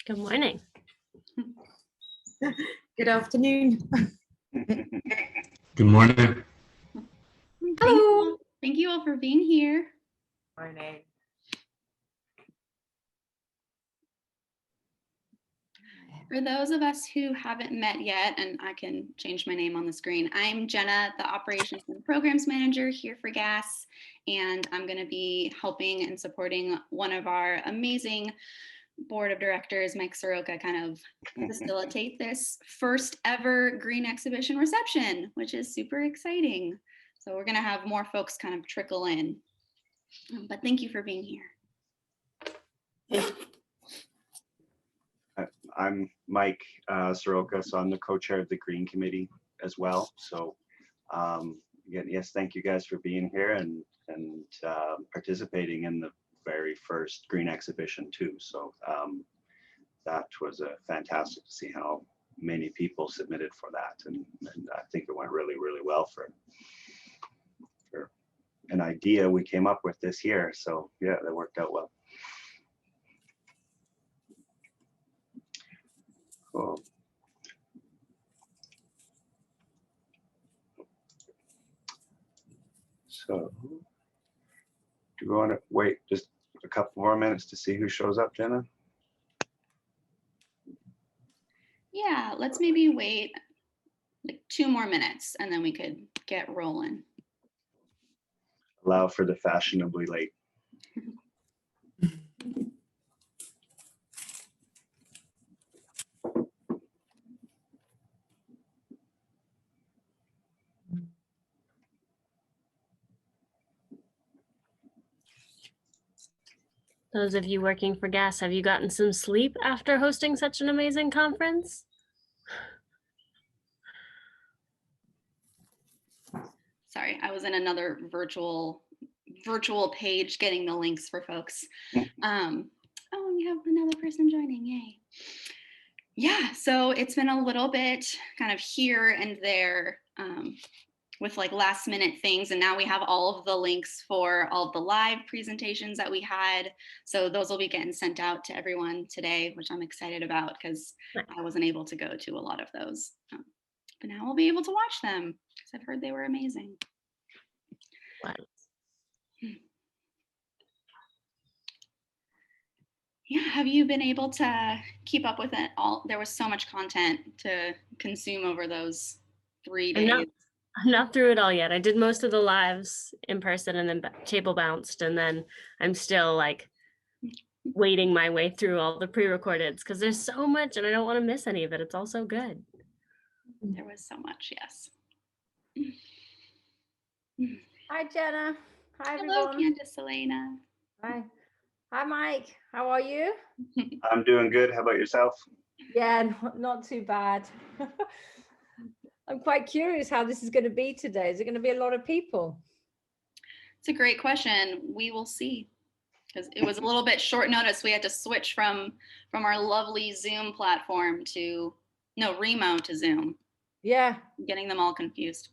Good morning. Good afternoon. Good morning. Hello. Thank you all for being here. Morning. For those of us who haven't met yet, and I can change my name on the screen, I'm Jenna, the Operations and Programs Manager here for GAS, and I'm going to be helping and supporting one of our amazing board of directors, Mike Soroka, kind of facilitate this first ever green exhibition reception, which is super exciting. So we're going to have more folks kind of trickle in, but thank you for being here. I'm Mike Soroka, so I'm the co-chair of the Green Committee as well. So again, yes, thank you guys for being here and participating in the very first green exhibition too. So that was fantastic to see how many people submitted for that, and I think it went really, really well for an idea we came up with this year. So yeah, that worked out well. Cool. So do we want to wait just a couple more minutes to see who shows up, Jenna? Yeah, let's maybe wait like 2 more minutes and then we could get rolling. Allow for the fashionably late. Those of you working for GAS, have you gotten some sleep after hosting such an amazing conference? Sorry, I was in another virtual page getting the links for folks. Oh, we have another person joining, yay. Yeah, so it's been a little bit kind of here and there with like last minute things, and now we have all of the links for all of the live presentations that we had. So those will be getting sent out to everyone today, which I'm excited about because I wasn't able to go to a lot of those. But now we'll be able to watch them because I've heard they were amazing. Wow. Yeah, have you been able to keep up with it all? There was so much content to consume over those 3 days. I'm not through it all yet. I did most of the lives in person and then table bounced, and then I'm still like wading my way through all the pre-recordeds because there's so much and I don't want to miss any of it. It's all so good. There was so much, yes. Hi, Jenna. Hi, Hello, everyone. Candace, Elena. Hi. Hi, Mike. How are you? I'm doing good. How about yourself? Yeah, not too bad. I'm quite curious how this is going to be today. Is it going to be a lot of people? It's a great question. We will see. Because it was a little bit short notice. We had to switch from our lovely Zoom platform to, no, Remo to Zoom. Yeah. Getting them all confused.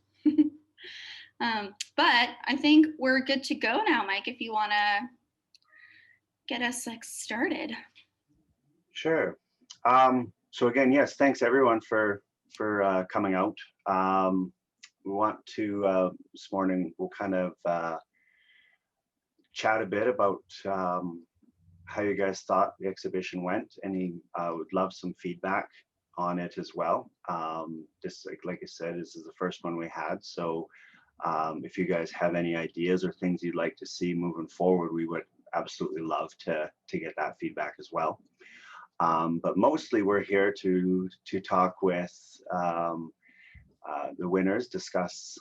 But I think we're good to go now, Mike, if you want to get us like started. Sure. So again, yes, thanks everyone for coming out. We want to this morning we'll kind of chat a bit about how you guys thought the exhibition went. Would love some feedback on it as well. Just like I said, this is the first one we had, so if you guys have any ideas or things you'd like to see moving forward, we would absolutely love to get that feedback as well. But mostly we're here to talk with the winners, discuss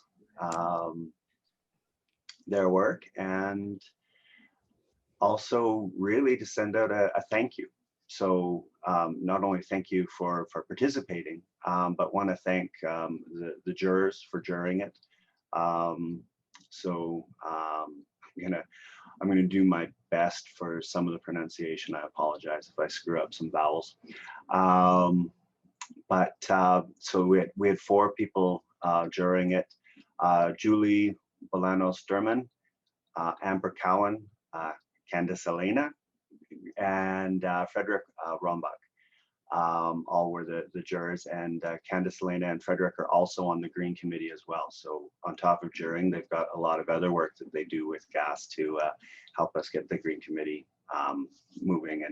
their work, and also really to send out a thank you. So not only thank you for participating, but want to thank the jurors for jurying it. I'm gonna do my best for some of the pronunciation. I apologize if I screw up some vowels. So we had 4 people jurying it: Julie Bolanos-Durman, Amber Cowan, Candace Elena, and Frederick Rombach. all were the jurors, and Candice, Elena, and Frederick are also on the Green Committee as well. So on top of juring, they've got a lot of other work that they do with gas to help us get the Green Committee moving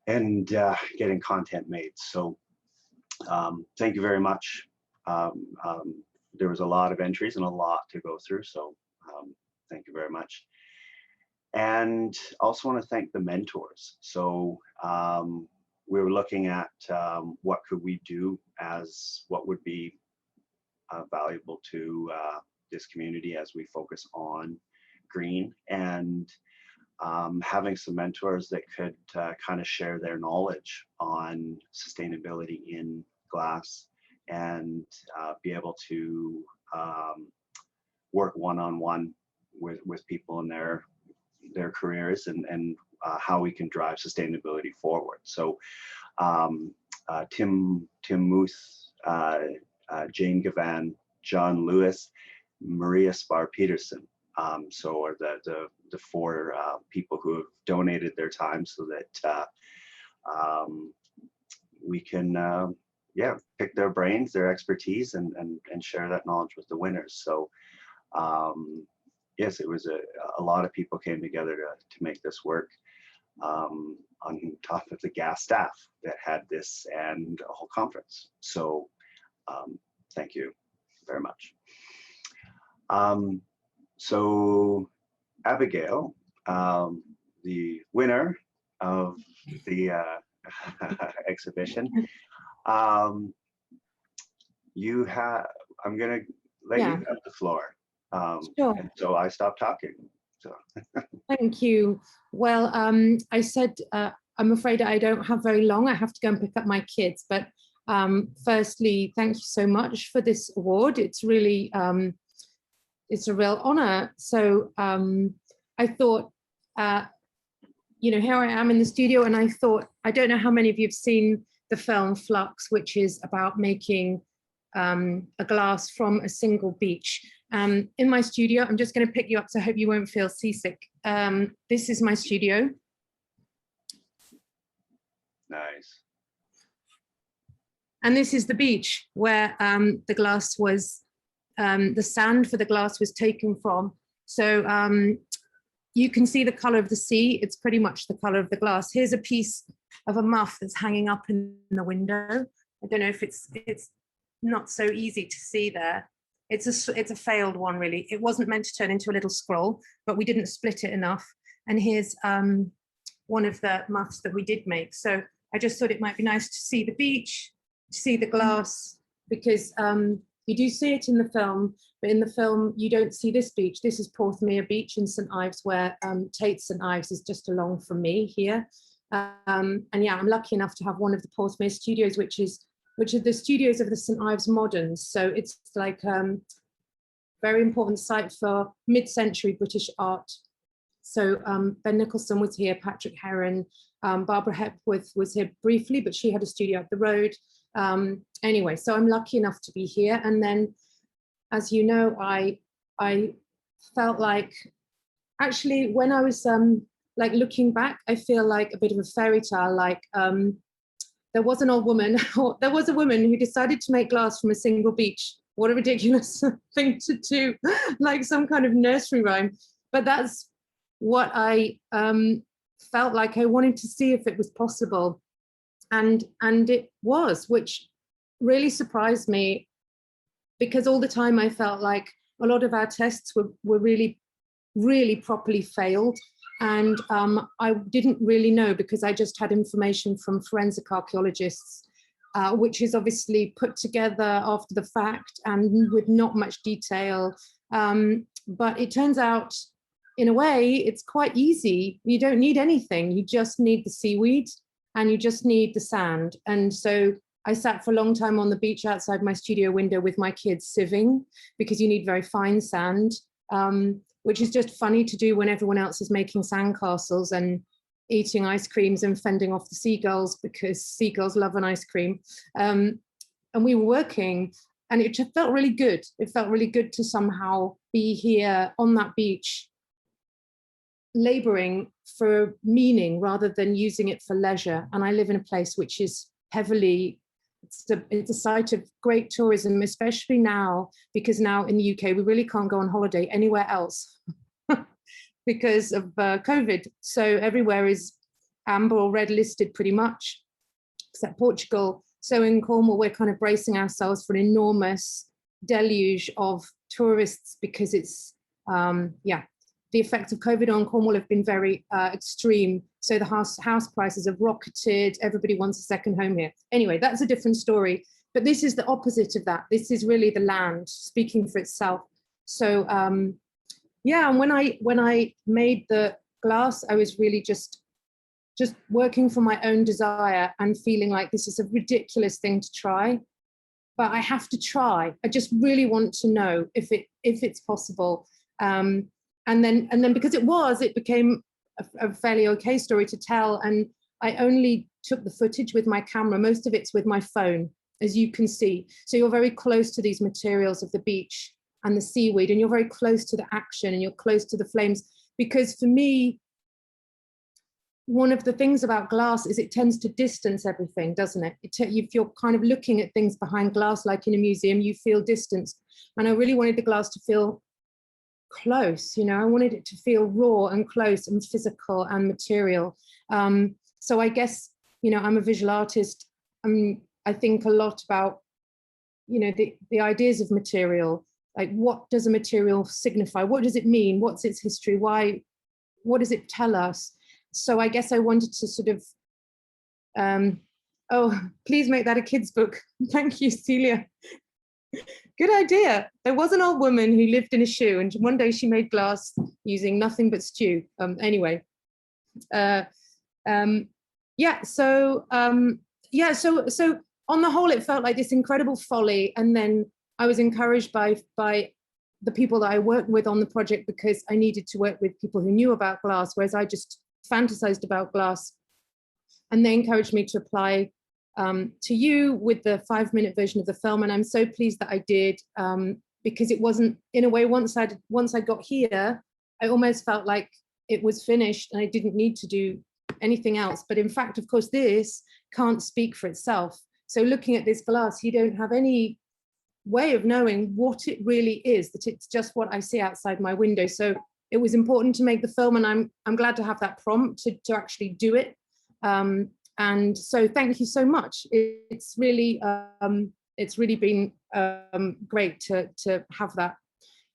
and getting content made. So thank you very much. There was a lot of entries and a lot to go through, so thank you very much. And also want to thank the mentors. So we were looking at what could we do as what would be valuable to this community as we focus on green, and having some mentors that could kind of share their knowledge on sustainability in glass, and be able to work one-on-one with people in their careers, and how we can drive sustainability forward. So Tim Muth, Jane Gavan, John Lewis, Maria Spar Peterson. So are the four people who have donated their time so that we can pick their brains, their expertise, and share that knowledge with the winners. So yes, it was a lot of people came together to make this work, on top of the gas staff that had this and a whole conference. So thank you very much. So Abigail, the winner of the exhibition, you have, I'm gonna let you have the floor. Sure. And so I stopped talking. So Thank you. Well, I said, I'm afraid I don't have very long. I have to go and pick up my kids. But firstly, thank you so much for this award. It's really, it's a real honor. So I thought, here I am in the studio, and I thought, I don't know how many of you have seen the film Flux, which is about making a glass from a single beach. In my studio, I'm just going to pick you up, so I hope you won't feel seasick. This is my studio. nice. And this is the beach where the glass was, the sand for the glass was taken from. So you can see the color of the sea. It's pretty much the color of the glass. Here's a piece of a muff that's hanging up in the window. I don't know if it's not so easy to see there. It's a failed one, really. It wasn't meant to turn into a little scroll, but we didn't split it enough. And here's one of the muffs that we did make. So I just thought it might be nice to see the beach, to see the glass, because you do see it in the film, but in the film you don't see this beach. This is Porthmeor Beach in St Ives, where Tate St Ives is just along from me here. And yeah, I'm lucky enough to have one of the Porthmeor studios, which are the studios of the St Ives Moderns. So it's like very important site for mid-century British art. So Ben Nicholson was here, Patrick Heron, Barbara Hepworth was here briefly, but she had a studio up the road. Anyway, so I'm lucky enough to be here. And then, as you know, I felt like, actually, when I was like looking back, I feel like a bit of a fairy tale, like there was an old woman, or there was a woman who decided to make glass from a single beach. What a ridiculous thing to do, like some kind of nursery rhyme. But that's what I felt like I wanted to see if it was possible. And it was, which really surprised me, because all the time I felt like a lot of our tests were really, really properly failed. And I didn't really know, because I just had information from forensic archaeologists, which is obviously put together after the fact and with not much detail. But it turns out, in a way, it's quite easy. You don't need anything. You just need the seaweed and you just need the sand. And so I sat for a long time on the beach outside my studio window with my kids sieving, because you need very fine sand, which is just funny to do when everyone else is making sandcastles and eating ice creams and fending off the seagulls, because seagulls love an ice cream. And we were working, and it just felt really good. It felt really good to somehow be here on that beach, laboring for meaning rather than using it for leisure. And I live in a place which is heavily, it's a site of great tourism, especially now, because now in the UK, we really can't go on holiday anywhere else because of COVID. So everywhere is amber or red listed pretty much, except Portugal. So in Cornwall, we're kind of bracing ourselves for an enormous deluge of tourists because it's, the effects of COVID on Cornwall have been very extreme. So the house prices have rocketed. Everybody wants a second home here. Anyway, that's a different story. But this is the opposite of that. This is really the land speaking for itself. So yeah, and when I made the glass, I was really just working for my own desire and feeling like this is a ridiculous thing to try, but I have to try. I just really want to know if it's possible. And then because it became a fairly okay story to tell. And I only took the footage with my camera. Most of it's with my phone, as you can see. So you're very close to these materials of the beach and the seaweed, and you're very close to the action and you're close to the flames. Because for me, one of the things about glass is it tends to distance everything, doesn't it? If you're kind of looking at things behind glass, like in a museum, you feel distance. And I really wanted the glass to feel close, you know, I wanted it to feel raw and close and physical and material. So I guess, you know, I'm a visual artist. I think a lot about, you know, the ideas of material, like what does a material signify? What does it mean? What's its history? Why? What does it tell us? So I guess I wanted to sort of, oh, please make that a kid's book. Thank you, Celia. Good idea. There was an old woman who lived in a shoe, and one day she made glass using nothing but stew. Anyway, yeah. So so on the whole, it felt like this incredible folly, and then I was encouraged by the people that I worked with on the project because I needed to work with people who knew about glass, whereas I just fantasized about glass, and they encouraged me to apply to you with the 5-minute version of the film, and I'm so pleased that I did, because it wasn't, in a way, once I got here, I almost felt like it was finished and I didn't need to do anything else. But in fact, of course, this can't speak for itself. So looking at this glass, you don't have any way of knowing what it really is, that it's just what I see outside my window. So it was important to make the film, and I'm glad to have that prompt to actually do it. And so thank you so much. It's really been great to have that,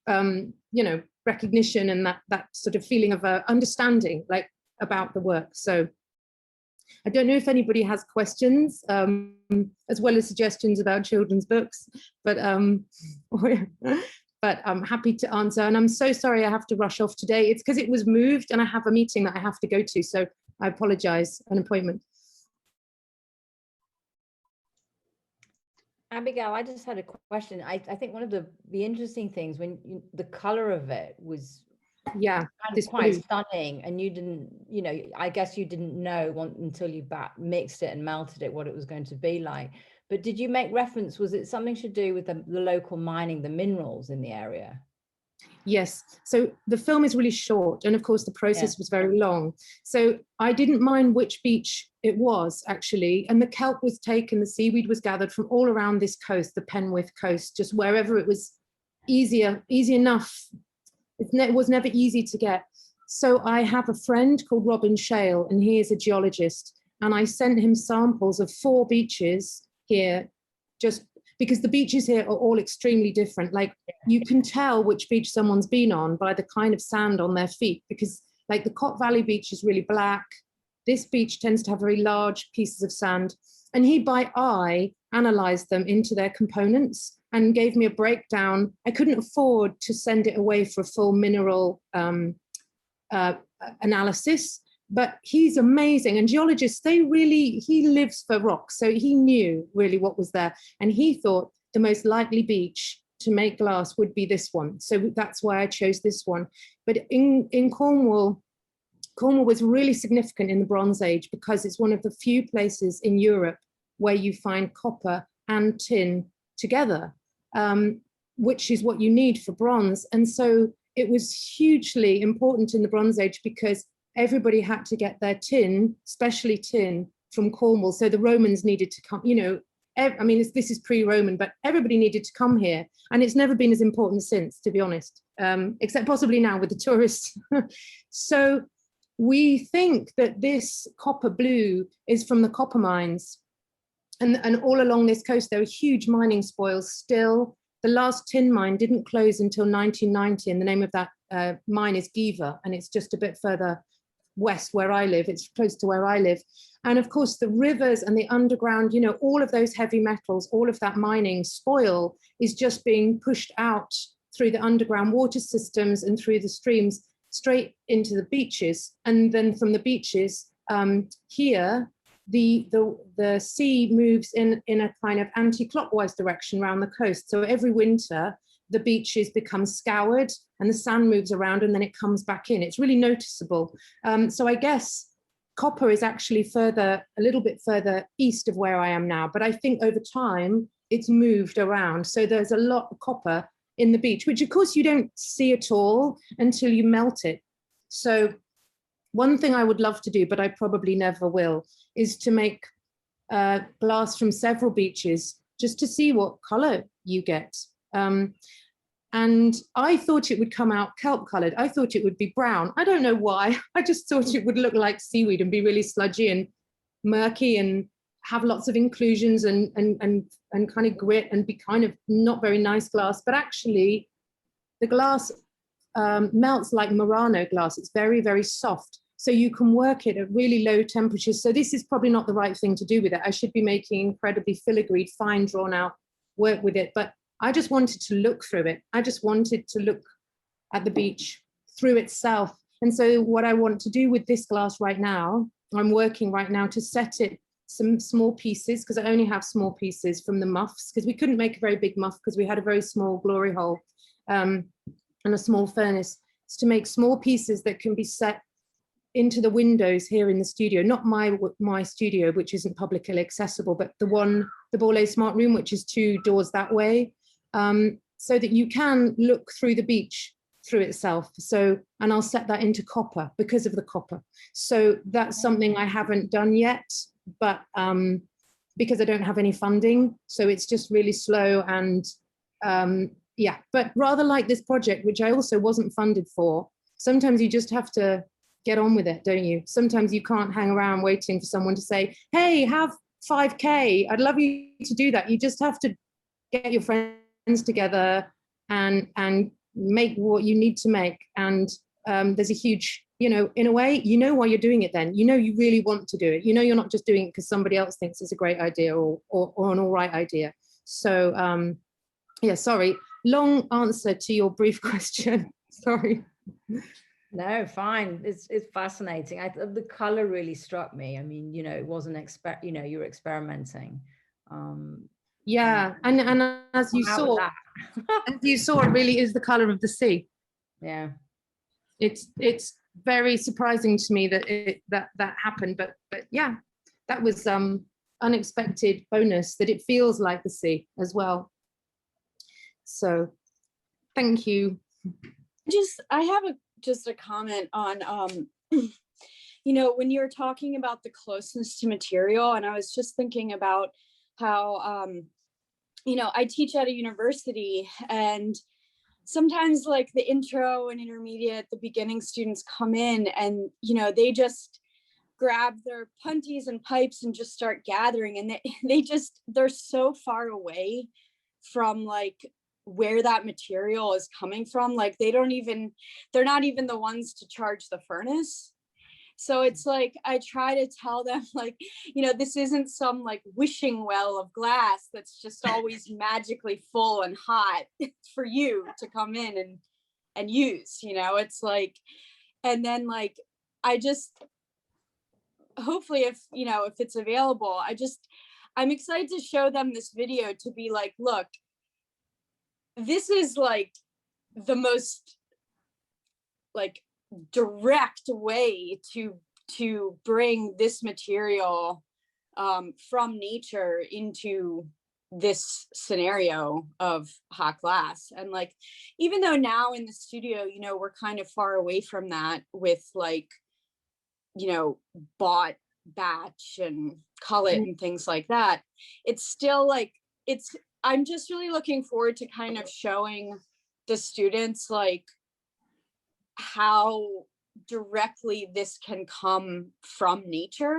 you know, recognition and that sort of feeling of understanding, like, about the work. So I don't know if anybody has questions, as well as suggestions about children's books, but I'm happy to answer. And I'm so sorry I have to rush off today. It's because it was moved and I have a meeting that I have to go to. So I apologize, an appointment. Abigail, I just had a question. I think one of the interesting things when the color of it was quite stunning, and you didn't, you know, I guess you didn't know until you mixed it and melted it what it was going to be like. But did you make reference? Was it something to do with the local mining, the minerals in the area? Yes. So the film is really short, and of course the process was very long. So I didn't mind which beach it was, actually. And the kelp was taken, the seaweed was gathered from all around this coast, the Penwith coast, just wherever it was easy enough. It was never easy to get. So I have a friend called Robin Shale, and he is a geologist. And I sent him samples of 4 beaches here, just because the beaches here are all extremely different. Like, you can tell which beach someone's been on by the kind of sand on their feet, because like the Cot Valley beach is really black. This beach tends to have very large pieces of sand. And he, by eye, analyzed them into their components and gave me a breakdown. I couldn't afford to send it away for a full mineral analysis, but he's amazing. And geologists, he lives for rocks. So he knew really what was there. And he thought the most likely beach to make glass would be this one. So that's why I chose this one. But in Cornwall was really significant in the Bronze Age because it's one of the few places in Europe where you find copper and tin together, which is what you need for bronze. And so it was hugely important in the Bronze Age because everybody had to get their tin, especially tin, from Cornwall. So the Romans needed to come, I mean, this is pre-Roman, but everybody needed to come here. And it's never been as important since, to be honest, except possibly now with the tourists. So we think that this copper blue is from the copper mines. And all along this coast, there are huge mining spoils still. The last tin mine didn't close until 1990, and the name of that mine is Giva, and it's just a bit further west where I live. It's close to where I live. And of course, the rivers and the underground, all of those heavy metals, all of that mining spoil is just being pushed out through the underground water systems and through the streams straight into the beaches. And then from the beaches here, the sea moves in a kind of anti-clockwise direction around the coast. So every winter, the beaches become scoured and the sand moves around and then it comes back in. It's really noticeable. So I guess copper is actually a little bit further east of where I am now, but I think over time it's moved around. So there's a lot of copper in the beach, which of course you don't see at all until you melt it. So one thing I would love to do, but I probably never will, is to make glass from several beaches just to see what color you get. And I thought it would come out kelp colored. I thought it would be brown. I don't know why. I just thought it would look like seaweed and be really sludgy and murky and have lots of inclusions and kind of grit and be kind of not very nice glass. But actually, the glass melts like Murano glass. It's very, very soft. So you can work it at really low temperatures. So this is probably not the right thing to do with it. I should be making incredibly filigreed, fine drawn out work with it. But I just wanted to look through it. I just wanted to look at the beach through itself. And so what I want to do with this glass right now, I'm working right now to set it some small pieces, because I only have small pieces from the muffs, because we couldn't make a very big muff because we had a very small glory hole and a small furnace. It's to make small pieces that can be set into the windows here in the studio, not my studio, which isn't publicly accessible, but the Borlée Smart Room, which is 2 doors that way, so that you can look through the beach through itself. So, and I'll set that into copper because of the copper. So that's something I haven't done yet, but because I don't have any funding, so it's just really slow and yeah, but rather like this project, which I also wasn't funded for. Sometimes you just have to get on with it, don't you? Sometimes you can't hang around waiting for someone to say, hey, have 5K. I'd love you to do that. You just have to get your friends together and make what you need to make. And there's a huge, in a way, why you're doing it then. You really want to do it. You're not just doing it because somebody else thinks it's a great idea or an all right idea. So yeah, sorry. Long answer to your brief question. Sorry. No, fine. It's fascinating. The color really struck me. I mean, it wasn't you were experimenting. Yeah, and as you saw, it really is the color of the sea. Yeah, it's very surprising to me that that happened, but yeah, that was unexpected bonus that it feels like the sea as well. So, thank you. I have just a comment on, when you're talking about the closeness to material, and I was just thinking about how, I teach at a university, and sometimes like the intro and intermediate, the beginning students come in and, they just grab their punties and pipes and just start gathering, and they're so far away from like where that material is coming from. Like they're not even the ones to charge the furnace. So it's like, I try to tell them like, this isn't some like wishing well of glass that's just always magically full and hot for you to come in and use, it's like, and then like, I just, hopefully if it's available, I'm excited to show them this video to be like, look, this is like the most like direct way to bring this material from nature into this scenario of hot glass. And like, even though now in the studio, you know, we're kind of far away from that with like, you know, bought batch and cullet and things like that, it's still like, I'm just really looking forward to kind of showing the students like how directly this can come from nature.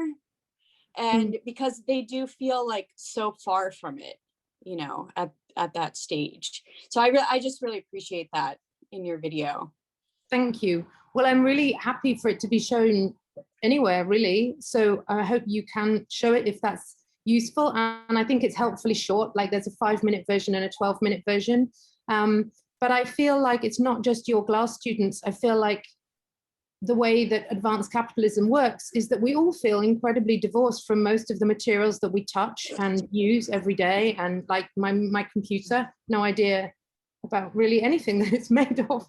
And because they do feel like so far from it, you know, at that stage. So I just really appreciate that in your video. Thank you. Well, I'm really happy for it to be shown anywhere, really. So I hope you can show it if that's useful. And I think it's helpfully short, like there's a 5-minute version and a 12-minute version. But I feel like it's not just your glass students. I feel like the way that advanced capitalism works is that we all feel incredibly divorced from most of the materials that we touch and use every day. And like my computer, no idea about really anything that it's made of.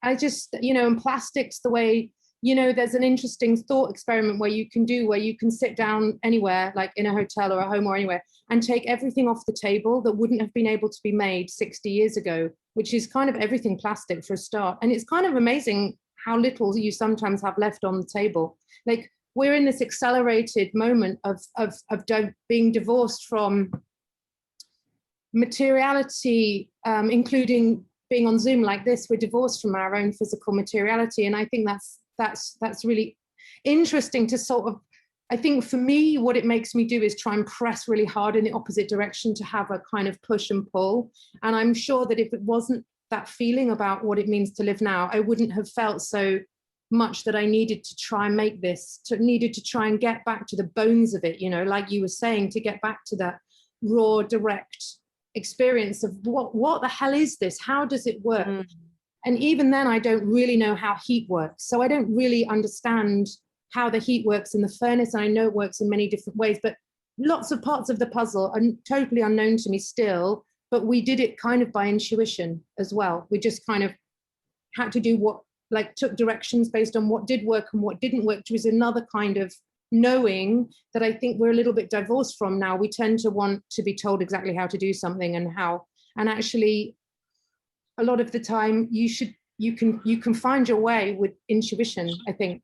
I just, you know, and plastics, the way, you know, there's an interesting thought experiment where you can sit down anywhere, like in a hotel or a home or anywhere, and take everything off the table that wouldn't have been able to be made 60 years ago, which is kind of everything plastic for a start. And it's kind of amazing how little you sometimes have left on the table. Like we're in this accelerated moment of being divorced from materiality, including being on Zoom like this. We're divorced from our own physical materiality. And I think that's really interesting to sort of, I think for me, what it makes me do is try and press really hard in the opposite direction to have a kind of push and pull. And I'm sure that if it wasn't that feeling about what it means to live now, I wouldn't have felt so much that I needed to try and make this, needed to try and get back to the bones of it, you know, like you were saying, to get back to that raw, direct experience of what the hell is this? How does it work? And even then, I don't really know how heat works. So I don't really understand how the heat works in the furnace. And I know it works in many different ways, but lots of parts of the puzzle are totally unknown to me still, but we did it kind of by intuition as well. We just kind of had to do what, like took directions based on what did work and what didn't work, which was another kind of knowing that I think we're a little bit divorced from now. We tend to want to be told exactly how to do something and how, and actually a lot of the time you can find your way with intuition, I think.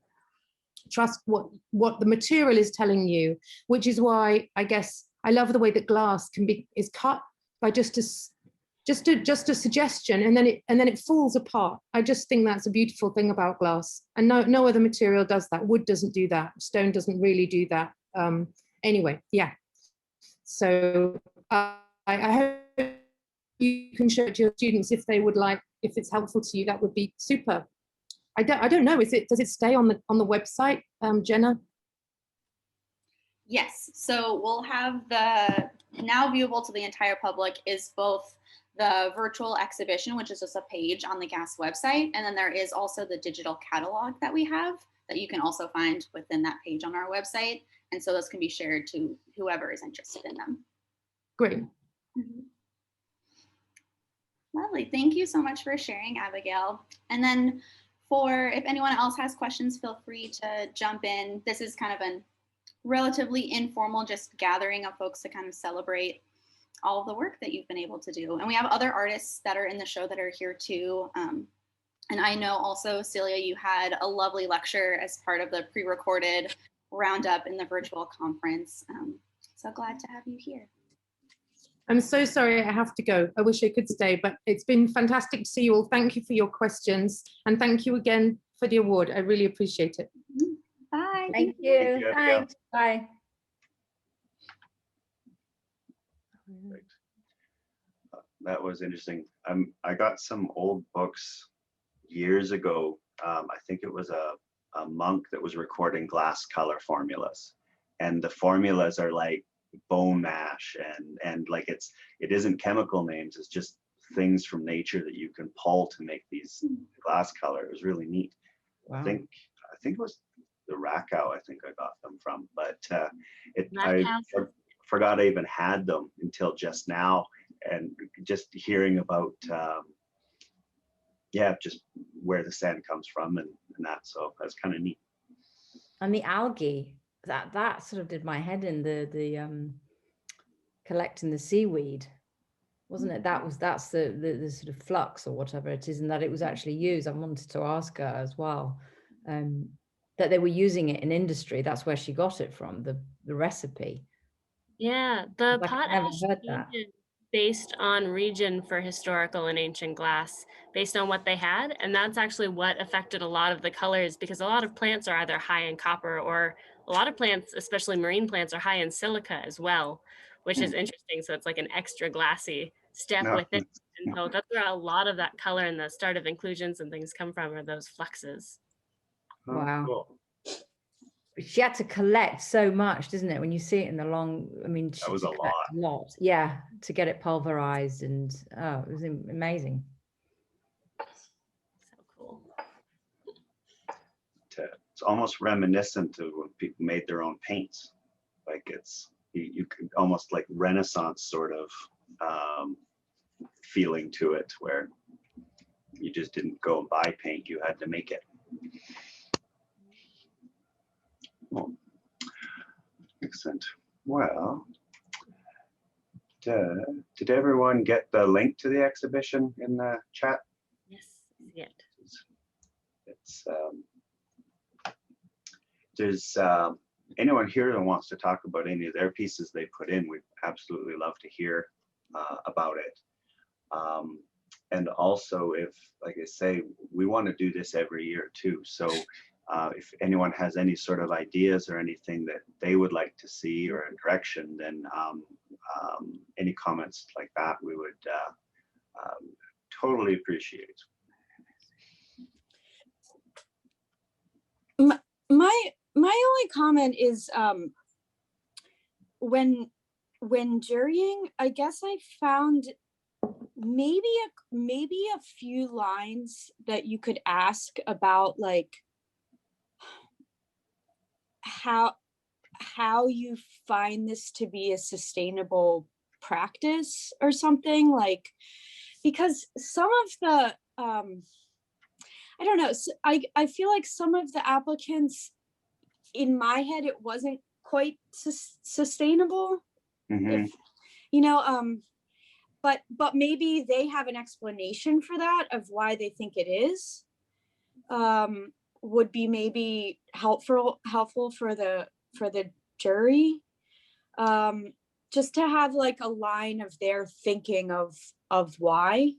Trust what the material is telling you, which is why I guess I love the way that glass is cut by just a suggestion, and then it falls apart. I just think that's a beautiful thing about glass, and no other material does that. Wood doesn't do that. Stone doesn't really do that. Anyway, yeah. So I hope you can show it to your students if they would like, if it's helpful to you. That would be super. I don't know. Does it stay on the website, Jenna? Yes. So we'll have the now viewable to the entire public is both the virtual exhibition, which is just a page on the GAS website, and then there is also the digital catalog that we have that you can also find within that page on our website. And so those can be shared to whoever is interested in them. Great. Mm-hmm. Lovely. Thank you so much for sharing, Abigail. And then if anyone else has questions, feel free to jump in. This is kind of a relatively informal, just gathering of folks to kind of celebrate all of the work that you've been able to do. And we have other artists that are in the show that are here too. And I know also, Celia, you had a lovely lecture as part of the pre-recorded roundup in the virtual conference. So glad to have you here. I'm so sorry I have to go. I wish I could stay, but it's been fantastic to see you all. Thank you for your questions. And thank you again for the award. I really appreciate it. Bye. Thank you. Thanks. Bye. That was interesting. I got some old books years ago. I think it was a monk that was recording glass color formulas. And the formulas are like bone mash and like it isn't chemical names, it's just things from nature that you can pull to make these glass color. It was really neat. Wow. I think it was the Rakow I think I got them from, but I forgot I even had them until just now, and just hearing about just where the sand comes from and that, so that's kind of neat. And the algae, that sort of did my head in, collecting the seaweed, wasn't it? That's the sort of flux or whatever it is, and that it was actually used. I wanted to ask her as well, that they were using it in industry. That's where she got it from, the recipe. Yeah, the Like, pot I never ash heard that. changes based on region for historical and ancient glass, based on what they had. And that's actually what affected a lot of the colors, because a lot of plants are either high in copper, or a lot of plants, especially marine plants, are high in silica as well, which is interesting. So it's like an extra glassy step No. with it. And so that's where a lot of that color and the start of inclusions and things come from, are those fluxes. Oh, Wow. cool. She had to collect so much, doesn't it? When you see it in the long, I mean, she That was had a to collect a lot. Yeah, to get it pulverized, and oh, it was amazing. So cool. It's almost reminiscent of when people made their own paints. Like you could almost like Renaissance sort of feeling to it, where you just didn't go and buy paint, you had to make it. Well, excellent. Well, did everyone get the link to the exhibition in the chat? Yes, yeah. It's there's anyone here that wants to talk about any of their pieces they put in, we'd absolutely love to hear about it. And also, if, like I say, we want to do this every year too. So if anyone has any sort of ideas or anything that they would like to see, or a direction, then any comments like that, we would totally appreciate. My only comment is when jurying, I guess I found maybe a few lines that you could ask about, like how you find this to be a sustainable practice or something, like, because some of the I don't know, I feel like some of the applicants, in my head, it wasn't quite sustainable. Mm-hmm. If, you know, but maybe they have an explanation for that, of why they think it is, would be maybe helpful for the jury, just to have like a line of their thinking of why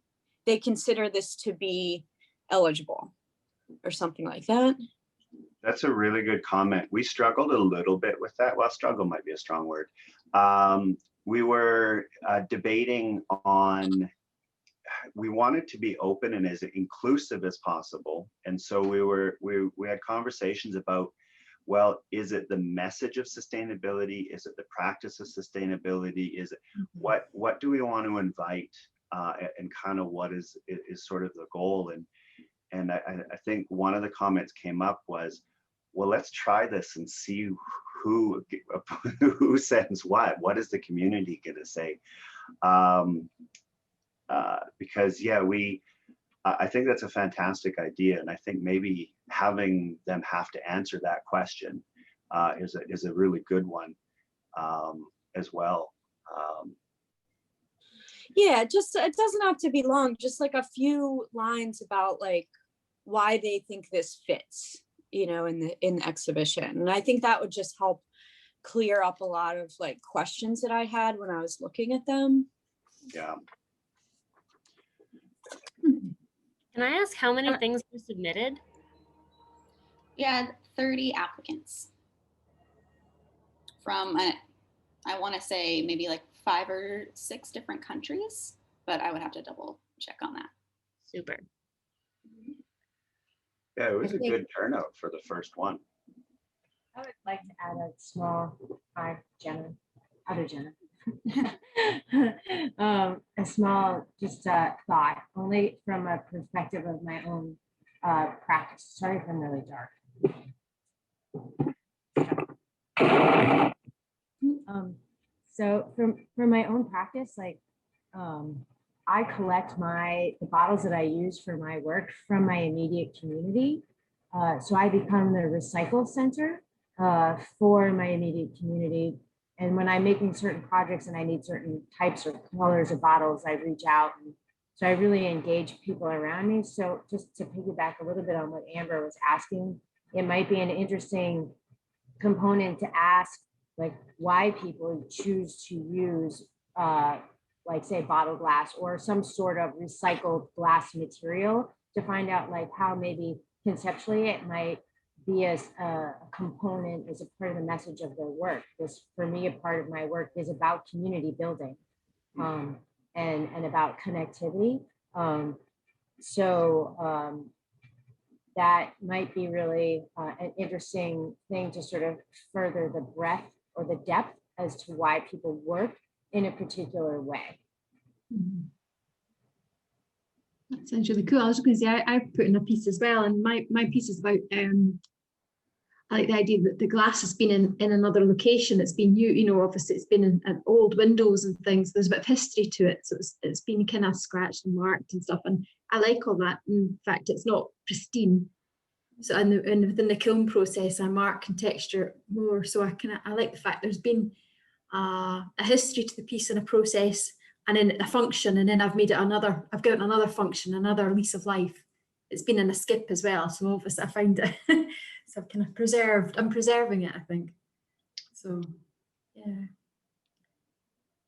they consider this to be eligible or something like that. That's a really good comment. We struggled a little bit with that. Well, struggle might be a strong word. We were debating on, we wanted to be open and as inclusive as possible. And so we had conversations about, well, is it the message of sustainability? Is it the practice of sustainability? Is it what do we want to invite, and kind of what is sort of the goal? And I think one of the comments came up was, well, let's try this and see who sends what. What is the community going to say? Because yeah, I think that's a fantastic idea, and I think maybe having them have to answer that question is a really good one as well. Yeah, just, it doesn't have to be long, just like a few lines about like why they think this fits, you know, in the exhibition. And I think that would just help clear up a lot of like questions that I had when I was looking at them. Yeah. Can I ask how many things were submitted? We had 30 applicants from, I want to say maybe like 5 or 6 different countries, but I would have to double check on that. Super. Yeah, it was a good turnout for the first one. I would like to add a small, other Jenna, a small just thought, only from a perspective of my own practice. Sorry if I'm really dark. So for my own practice, like I collect the bottles that I use for my work from my immediate community. So I become the recycle center for my immediate community. And when I'm making certain projects and I need certain types or colors of bottles, I reach out. And so I really engage people around me. So just to piggyback a little bit on what Amber was asking, it might be an interesting component to ask, like why people choose to use like say bottle glass or some sort of recycled glass material, to find out like how maybe conceptually it might be as a component, as a part of the message of their work. Because for me, a part of my work is about community building and about connectivity. That might be really an interesting thing to sort of further the breadth or the depth as to why people work in a particular way. That sounds really cool. I was just going to say, I put in a piece as well, and my piece is about, I like the idea that the glass has been in another location. It's been new, you know, obviously it's been in old windows and things. There's a bit of history to it. So it's been kind of scratched and marked and stuff. And I like all that. In fact, it's not pristine. So and within the kiln process, I mark and texture more. So I like the fact there's been a history to the piece and a process, and then a function, and then I've made it I've given another function, another lease of life. It's been in a skip as well. So obviously I find it, so I've kind of I'm preserving it, I think. So, yeah.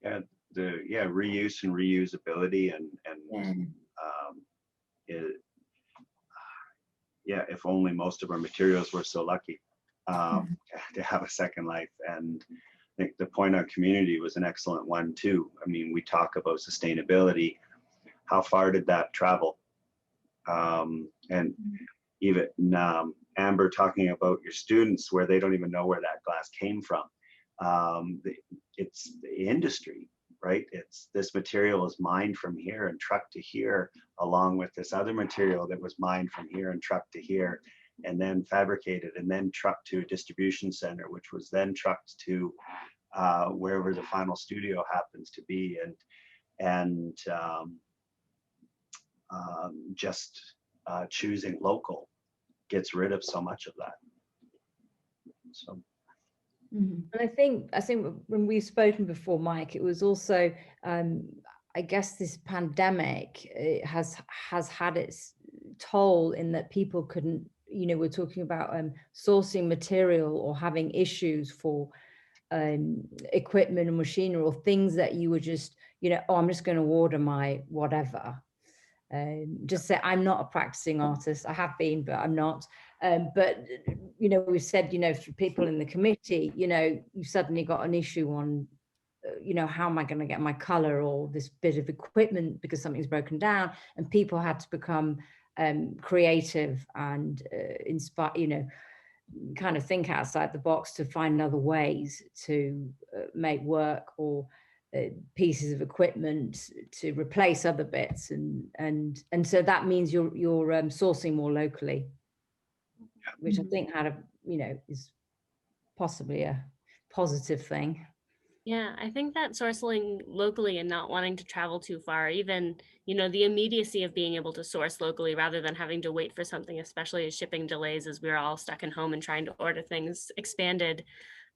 Yeah, reuse and reusability and if only most of our materials were so lucky to have a second life. And I think the point on community was an excellent one too. I mean, we talk about sustainability. How far did that travel? And even Amber talking about your students where they don't even know where that glass came from. It's the industry, right? It's this material is mined from here and trucked to here, along with this other material that was mined from here and trucked to here, and then fabricated and then trucked to a distribution center, which was then trucked to wherever the final studio happens to be. And just choosing local gets rid of so much of that. So. And I think when we've spoken before, Mike, it was also, I guess this pandemic has had its toll in that people couldn't, you know, we're talking about sourcing material or having issues for equipment and machinery or things that you were just, you know, oh, I'm just going to order my whatever. Just say, I'm not a practicing artist. I have been, but I'm not. But, you know, we've said, you know, for people in the committee, you know, you suddenly got an issue on, you know, how am I going to get my color or this bit of equipment because something's broken down, and people had to become creative and inspire, you know, kind of think outside the box to find other ways to make work or pieces of equipment to replace other bits, and so that means you're sourcing more locally, which I think you know, is possibly a positive thing. Yeah, I think that sourcing locally and not wanting to travel too far, even, you know, the immediacy of being able to source locally rather than having to wait for something, especially as shipping delays as we were all stuck in home and trying to order things expanded.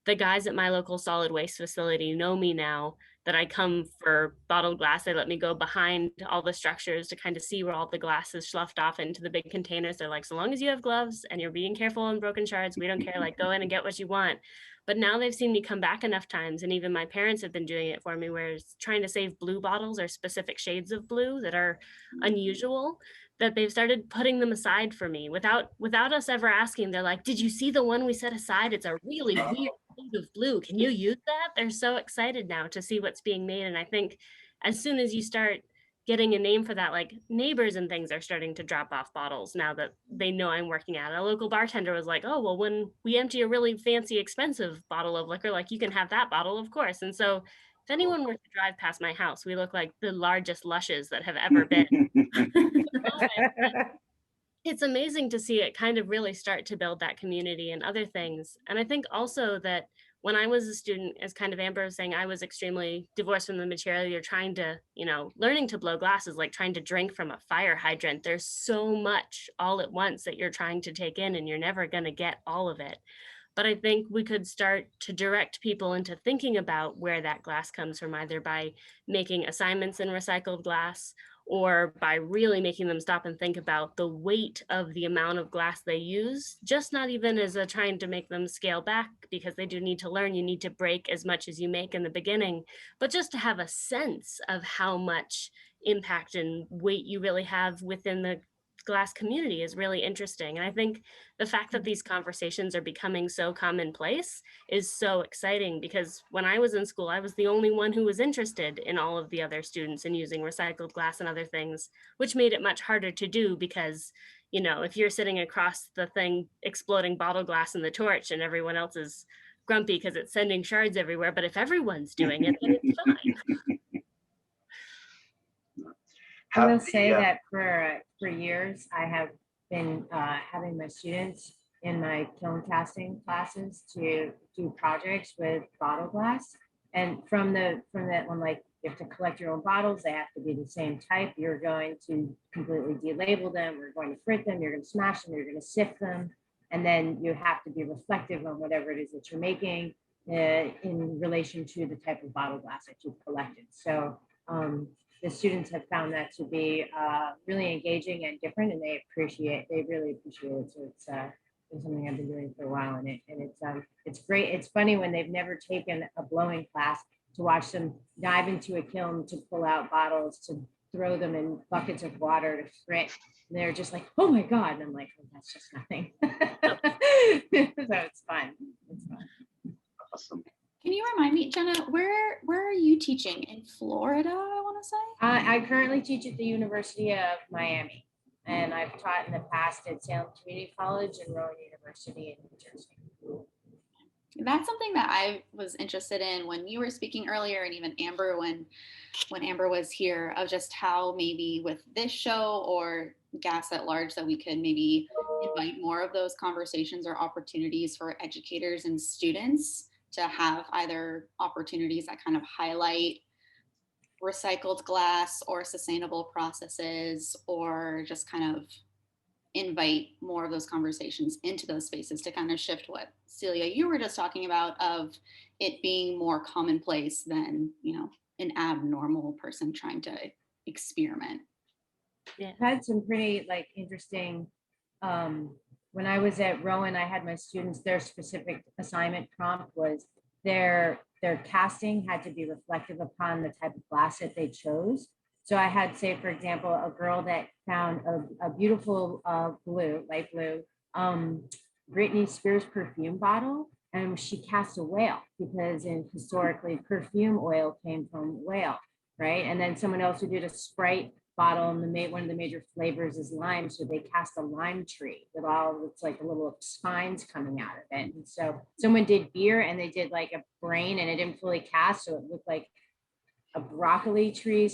The guys at my local solid waste facility know me now that I come for bottled glass. They let me go behind all the structures to kind of see where all the glass is sloughed off into the big containers. They're like, so long as you have gloves and you're being careful on broken shards, we don't care, like go in and get what you want. But now they've seen me come back enough times, and even my parents have been doing it for me, where it's trying to save blue bottles or specific shades of blue that are unusual, that they've started putting them aside for me without us ever asking. They're like, did you see the one we set aside? It's a really weird shade of blue. Can you use that? They're so excited now to see what's being made. And I think as soon as you start getting a name for that, like neighbors and things are starting to drop off bottles now that they know I'm working at it. A local bartender was like, oh, well, when we empty a really fancy, expensive bottle of liquor, like you can have that bottle, of course. And so if anyone were to drive past my house, we look like the largest lushes that have ever been. It's amazing to see it kind of really start to build that community and other things. And I think also that when I was a student, as kind of Amber was saying, I was extremely divorced from the material. You're trying to, you know, learning to blow glass is like trying to drink from a fire hydrant. There's so much all at once that you're trying to take in, and you're never going to get all of it. But I think we could start to direct people into thinking about where that glass comes from, either by making assignments in recycled glass or by really making them stop and think about the weight of the amount of glass they use, just not even as a trying to make them scale back, because they do need to learn. You need to break as much as you make in the beginning, but just to have a sense of how much impact and weight you really have within the glass community is really interesting. And I think the fact that these conversations are becoming so commonplace is so exciting, because when I was in school, I was the only one who was interested in all of the other students in using recycled glass and other things, which made it much harder to do because, you know, if you're sitting across the thing exploding bottle glass in the torch and everyone else is grumpy because it's sending shards everywhere, but if everyone's doing it, then it's fine. I will say that for years, I have been having my students in my kiln casting classes to do projects with bottle glass. And from that one, like you have to collect your own bottles, they have to be the same type. You're going to completely delabel them, you're going to frit them, you're going to smash them, you're going to sift them. And then you have to be reflective on whatever it is that you're making in relation to the type of bottle glass that you've collected. So the students have found that to be really engaging and different, and they really appreciate it. So it's something I've been doing for a while, and it's great. It's funny when they've never taken a blowing class to watch them dive into a kiln to pull out bottles, to throw them in buckets of water to frit. And they're just like, oh my God. And I'm like, oh, that's just nothing. So it's fun. It's fun. Awesome. Can you remind me, Jenna, where are you teaching? In Florida, I want to say? I currently teach at the University of Miami, and I've taught in the past at Salem Community College and Rowan University in New Jersey. That's something that I was interested in when you were speaking earlier, and even Amber when Amber was here, of just how maybe with this show or Gas at Large that we could maybe invite more of those conversations or opportunities for educators and students to have either opportunities that kind of highlight recycled glass or sustainable processes, or just kind of invite more of those conversations into those spaces to kind of shift what Celia, you were just talking about, of it being more commonplace than, you know, an abnormal person trying to experiment. Yeah, I've had some pretty like interesting, when I was at Rowan, I had my students, their specific assignment prompt was their casting had to be reflective upon the type of glass that they chose. So I had, say, for example, a girl that found a beautiful blue, light blue, Britney Spears perfume bottle, and she cast a whale because historically perfume oil came from whale, right? And then someone else who did a Sprite bottle, and one of the major flavors is lime, so they cast a lime tree with it's like a little spines coming out of it. And so someone did beer, and they did like a brain, and it didn't fully cast, so it looked like a broccoli tree /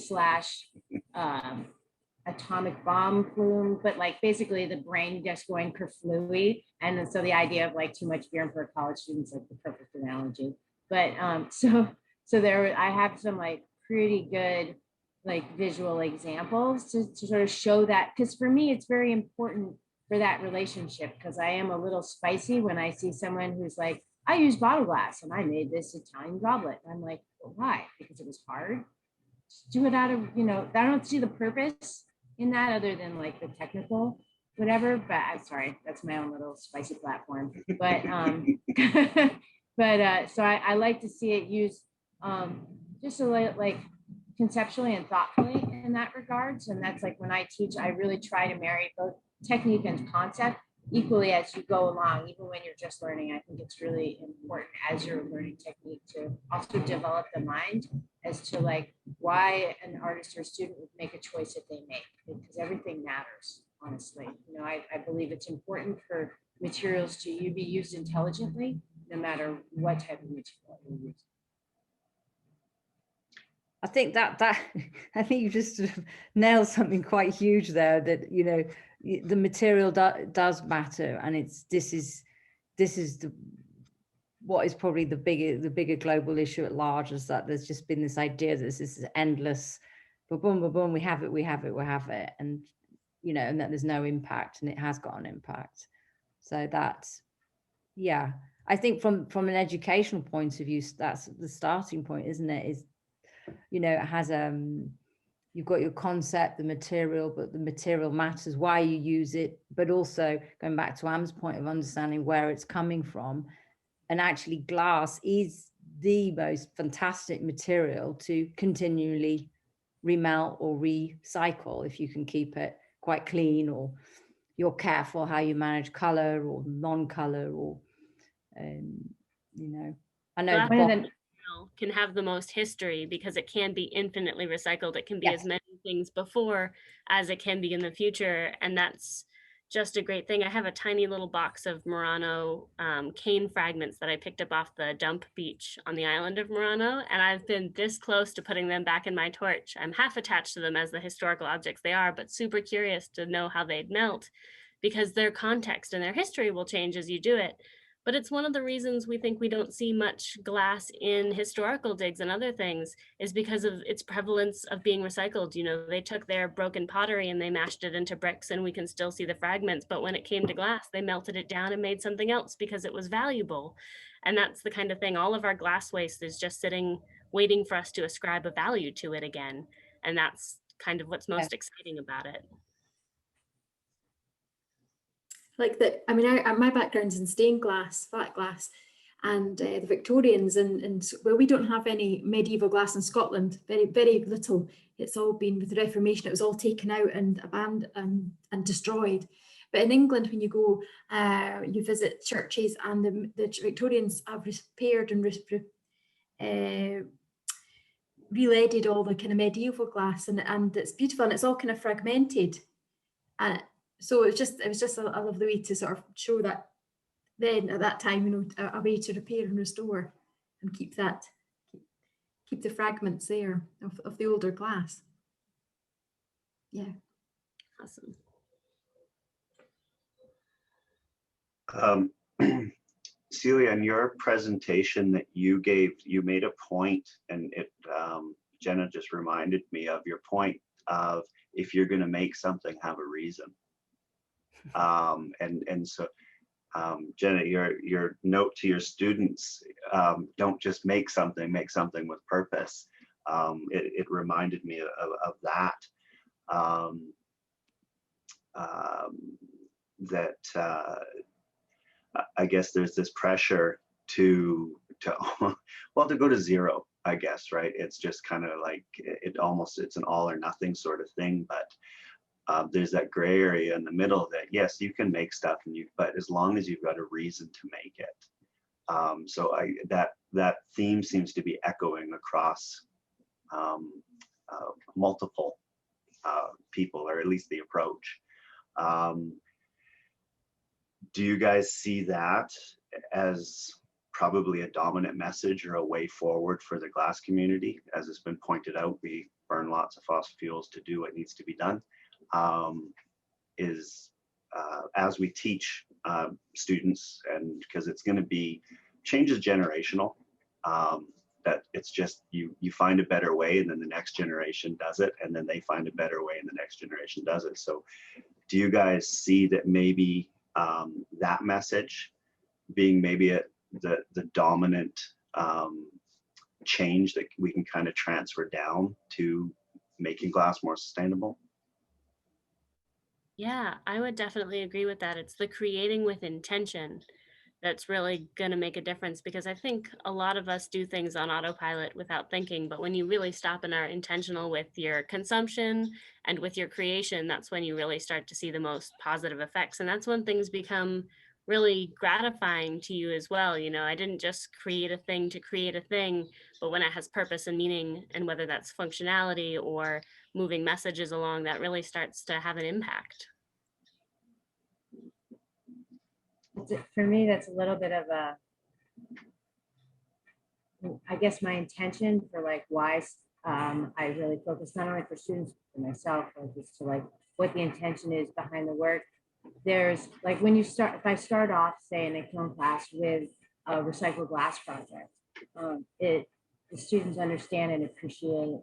atomic bomb plume, but like basically the brain just going kerflooey. And so the idea of like too much beer for a college student is like the perfect analogy. But so there, I have some like pretty good like visual examples to sort of show that, because for me it's very important for that relationship, because I am a little spicy when I see someone who's like, I use bottle glass and I made this Italian goblet. I'm like, well, why? Because it was hard. Just do it out of, you know, I don't see the purpose in that other than like the technical whatever, but I'm sorry, that's my own little spicy platform. But so I like to see it used just a little, like conceptually and thoughtfully in that regards. And that's like when I teach, I really try to marry both technique and concept equally as you go along, even when you're just learning. I think it's really important as you're learning technique to also develop the mind as to like why an artist or student would make a choice that they make, because everything matters, honestly. You know, I believe it's important for materials to be used intelligently, no matter what type of material you use. I think I think you just sort of nailed something quite huge there, that, you know, the material does matter, and this is what is probably the bigger global issue at large, is that there's just been this idea that this is endless, boom, boom, boom, we have it, and you know, and that there's no impact, and it has got an impact. So that's, yeah, I think from an educational point of view, that's the starting point, isn't it? Is, you know, it has you've got your concept, the material, but the material matters, why you use it, but also going back to Am's point of understanding where it's coming from. And actually glass is the most fantastic material to continually remelt or recycle if you can keep it quite clean, or you're careful how you manage color or non-color, or you know, I know can have the most history because it can be infinitely recycled. It can be Yes. as many things before as it can be in the future, and that's just a great thing. I have a tiny little box of Murano cane fragments that I picked up off the dump beach on the island of Murano, and I've been this close to putting them back in my torch. I'm half attached to them as the historical objects they are, but super curious to know how they'd melt, because their context and their history will change as you do it. But it's one of the reasons we think we don't see much glass in historical digs and other things, is because of its prevalence of being recycled. You know, they took their broken pottery and they mashed it into bricks, and we can still see the fragments. But when it came to glass, they melted it down and made something else because it was valuable. And that's the kind of thing. All of our glass waste is just sitting, waiting for us to ascribe a value to it again. And that's kind of what's most exciting about it. Like that, I mean, my background's in stained glass, flat glass, and the Victorians, and well, we don't have any medieval glass in Scotland, very little. It's all been with the Reformation, it was all taken out and abandoned and destroyed. But in England, when you go, you visit churches, and the Victorians have repaired and re-leaded all the kind of medieval glass, and it's beautiful, and it's all kind of fragmented. So it was just a lovely way to sort of show that then at that time, you know, a way to repair and restore and keep the fragments there of the older glass. Yeah. Awesome. Celia, in your presentation that you gave, you made a point, and it Jenna just reminded me of your point of, if you're going to make something, have a reason. And so Jenna, your note to your students, don't just make something with purpose. It reminded me of that. I guess there's this pressure to well, to go to zero, I guess, right? It's just kind of like it's an all or nothing sort of thing, but there's that gray area in the middle that, yes, you can make stuff, but as long as you've got a reason to make it. So that theme seems to be echoing across multiple people, or at least the approach. Do you guys see that as probably a dominant message or a way forward for the glass community? As it's been pointed out, we burn lots of fossil fuels to do what needs to be done. As we teach students, and because it's going to be, change is generational, that it's just you find a better way, and then the next generation does it, and then they find a better way and the next generation does it. So do you guys see that maybe that message being maybe the dominant change that we can kind of transfer down to making glass more sustainable? Yeah, I would definitely agree with that. It's the creating with intention that's really going to make a difference, because I think a lot of us do things on autopilot without thinking, but when you really stop and are intentional with your consumption and with your creation, that's when you really start to see the most positive effects. And that's when things become really gratifying to you as well. You know, I didn't just create a thing to create a thing, but when it has purpose and meaning, and whether that's functionality or moving messages along, that really starts to have an impact. For me, that's a little bit of I guess my intention for like why I really focus not only for students, but for myself, but just to like what the intention is behind the work. There's like when you start, if I start off, say, in a kiln class with a recycled glass project, the students understand and appreciate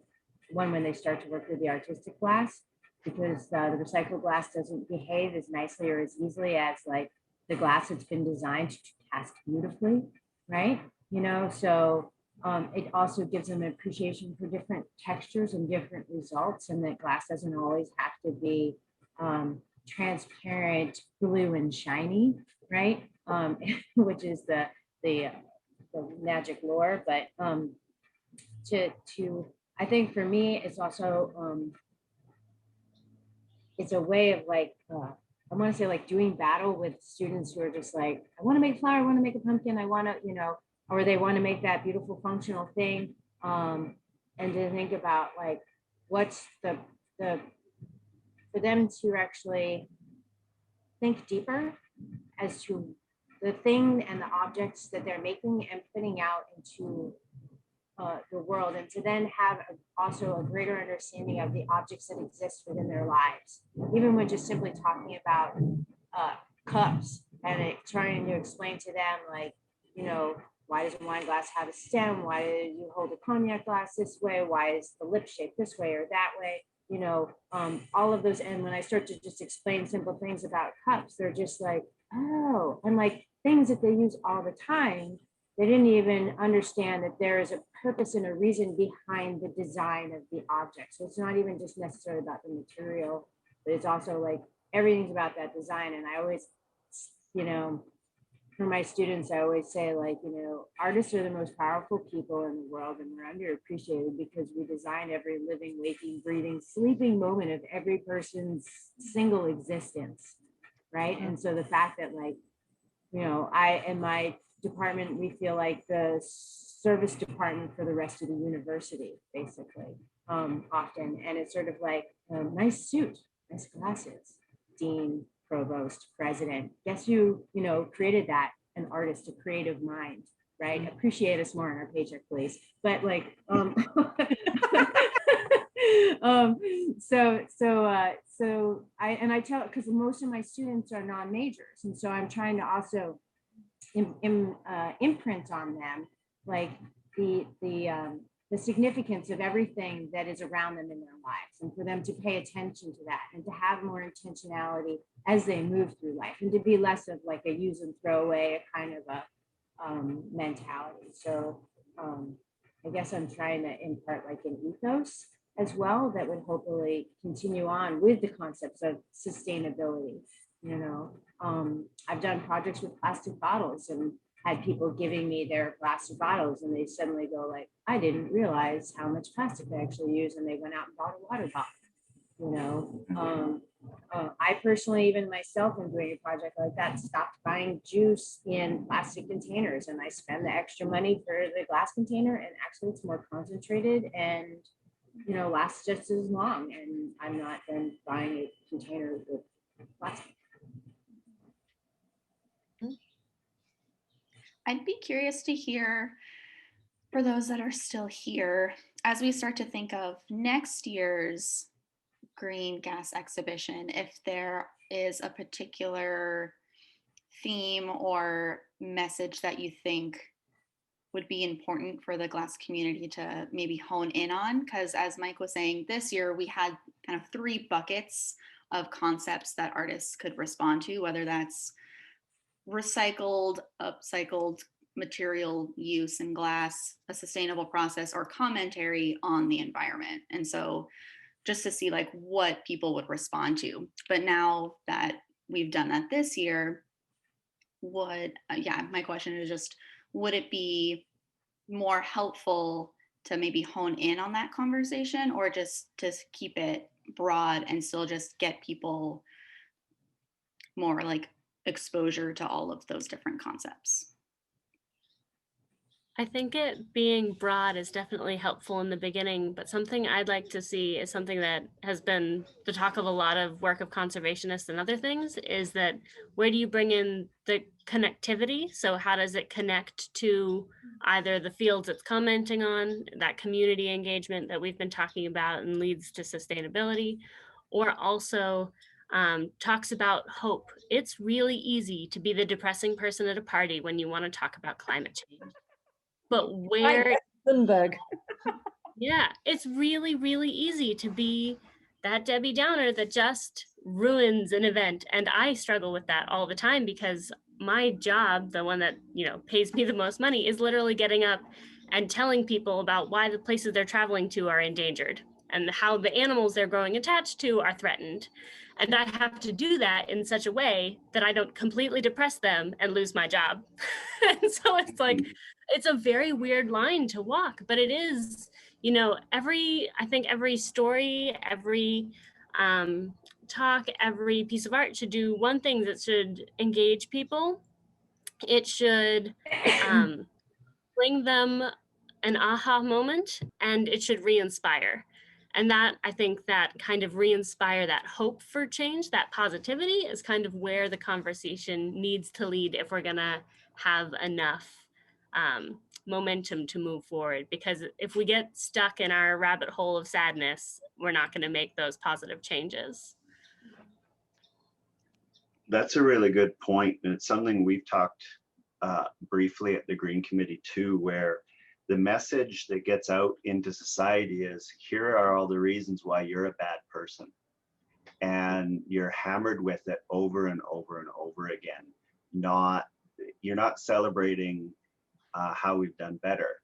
when they start to work with the artistic glass, because the recycled glass doesn't behave as nicely or as easily as like the glass that's been designed to cast beautifully, right? You know, so it also gives them an appreciation for different textures and different results, and that glass doesn't always have to be transparent, blue and shiny, right? Which is the magic lure. But I think for me, it's also it's a way of like I want to say like doing battle with students who are just like, I want to make a flower, I want to make a pumpkin, I want to, you know, or they want to make that beautiful functional thing. And to think about like what's the for them to actually think deeper as to the thing and the objects that they're making and putting out into the world, and to then have also a greater understanding of the objects that exist within their lives, even when just simply talking about cups and trying to explain to them, like, you know, why does a wine glass have a stem? Why do you hold a cognac glass this way? Why is the lip shaped this way or that way? You know, all of those. And when I start to just explain simple things about cups, they're just like, oh, and like things that they use all the time. They didn't even understand that there is a purpose and a reason behind the design of the object. So it's not even just necessarily about the material, but it's also like everything's about that design. And I always, you know, for my students, I always say, like, you know, artists are the most powerful people in the world, and we're underappreciated because we design every living, waking, breathing, sleeping moment of every person's single existence, right? And so the fact that, like, you know, in my department, we feel like the service department for the rest of the university, basically, often. And it's sort of like a nice suit, nice glasses, dean, provost, president. Guess you know, created that, an artist, a creative mind, right? Appreciate us more on our paycheck, please. But like, so I tell, because most of my students are non-majors, and so I'm trying to also imprint on them like the significance of everything that is around them in their lives, and for them to pay attention to that and to have more intentionality as they move through life, and to be less of like a use and throw away kind of a mentality. So I guess I'm trying to impart like an ethos as well that would hopefully continue on with the concepts of sustainability. You know, I've done projects with plastic bottles and had people giving me their plastic bottles, and they suddenly go like, I didn't realize how much plastic they actually use, and they went out and bought a water bottle. You know, I personally, even myself, in doing a project like that, stopped buying juice in plastic containers, and I spend the extra money for the glass container, and actually it's more concentrated and, you know, lasts just as long, and I'm not then buying a container with plastic. I'd be curious to hear, for those that are still here, as we start to think of next year's green gas exhibition, if there is a particular theme or message that you think would be important for the glass community to maybe hone in on. Because as Mike was saying, this year we had kind of 3 buckets of concepts that artists could respond to, whether that's recycled, upcycled material use in glass, a sustainable process, or commentary on the environment. And so just to see like what people would respond to. But now that we've done that this year, my question is just, would it be more helpful to maybe hone in on that conversation, or just to keep it broad and still just get people more like exposure to all of those different concepts? I think it being broad is definitely helpful in the beginning, but something I'd like to see is something that has been the talk of a lot of work of conservationists and other things, is that where do you bring in the connectivity? So how does it connect to either the fields it's commenting on, that community engagement that we've been talking about and leads to sustainability, or also talks about hope. It's really easy to be the depressing person at a party when you want to talk about climate change. But where, Thunberg. yeah, it's really, really easy to be that Debbie Downer that just ruins an event. And I struggle with that all the time because my job, the one that, you know, pays me the most money, is literally getting up and telling people about why the places they're traveling to are endangered and how the animals they're growing attached to are threatened. And I have to do that in such a way that I don't completely depress them and lose my job. And so it's like, it's a very weird line to walk, but it is, you know, I think every story, every talk, every piece of art should do one thing, that should engage people. It should bring them an aha moment, and it should re-inspire. And that, I think, that kind of re-inspire, that hope for change, that positivity is kind of where the conversation needs to lead if we're gonna have enough momentum to move forward. Because if we get stuck in our rabbit hole of sadness, we're not gonna make those positive changes. That's a really good point, and it's something we've talked briefly at the Green Committee too, where the message that gets out into society is, here are all the reasons why you're a bad person, and you're hammered with it over and over and over again. You're not celebrating how we've done better,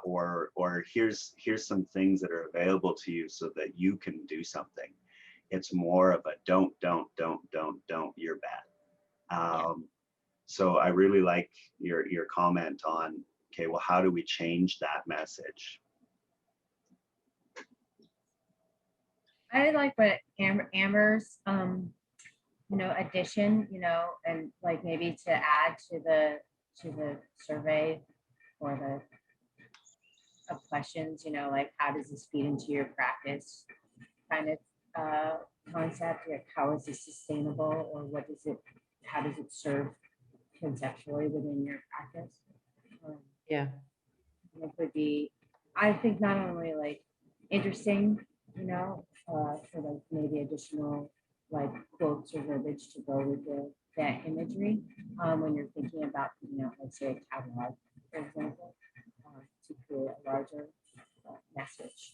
or here's some things that are available to you so that you can do something. It's more of a don't, you're bad. So I really like your comment on, okay, well, how do we change that message? I like what Amber's, you know, addition, you know, and like maybe to add to the survey or the of questions, you know, like how does this feed into your practice kind of concept, like how is this sustainable, or what does it, how does it serve conceptually within your practice? Yeah, it would be, I think, not only like interesting, you know, for like maybe additional like quotes or verbiage to go with that imagery when you're thinking about, you know, let's say a catalog, for example, to create a larger message.